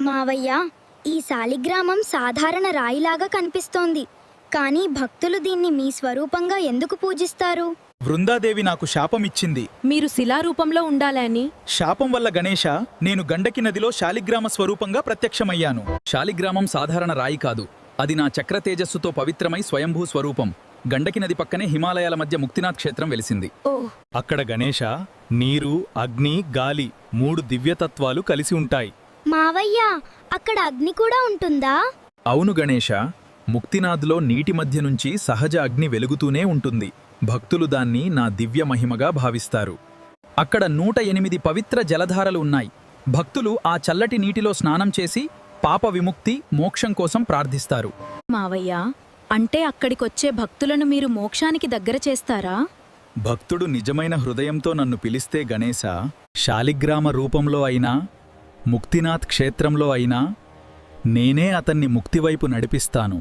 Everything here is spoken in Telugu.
మావయ్య, ఈ శాలిగ్రామం సాధారణ రాయిలాగా కనిపిస్తోంది, కానీ భక్తులు దీన్ని మీ స్వరూపంగా ఎందుకు పూజిస్తారు? వృందాదేవి నాకు శాపమిచ్చింది. మీరు శిలారూపంలో ఉండాలని. శాపం వల్ల గణేశ, నేను గండకి నదిలో శాలిగ్రామ స్వరూపంగా ప్రత్యక్షమయ్యాను. శాలిగ్రామం సాధారణ రాయి కాదు, అది నా చక్ర తేజస్సుతో పవిత్రమై స్వయంభూ స్వరూపం. గండకి నది పక్కనే హిమాలయాల మధ్య ముక్తినాథ్ క్షేత్రం వెలిసింది. అక్కడ గణేశ, నీరు, అగ్ని, గాలి 3 దివ్యతత్వాలు కలిసి ఉంటాయి. మావయ్య, అక్కడ అగ్ని కూడా ఉంటుందా? అవును గణేశ, ముక్తినాథ్లో నీటి మధ్య నుంచి సహజ అగ్ని వెలుగుతూనే ఉంటుంది. భక్తులు దాన్ని నా దివ్య మహిమగా భావిస్తారు. అక్కడ 108 పవిత్ర జలధారలు ఉన్నాయి. భక్తులు ఆ చల్లటి నీటిలో స్నానం చేసి పాప విముక్తి, మోక్షం కోసం ప్రార్థిస్తారు. మావయ్య, అంటే అక్కడికొచ్చే భక్తులను మీరు మోక్షానికి దగ్గర చేస్తారా? భక్తుడు నిజమైన హృదయంతో నన్ను పిలిస్తే గణేశ, శాలిగ్రామ రూపంలో అయినా, ముక్తినాథ్ క్షేత్రంలో అయినా నేనే అతన్ని ముక్తివైపు నడిపిస్తాను.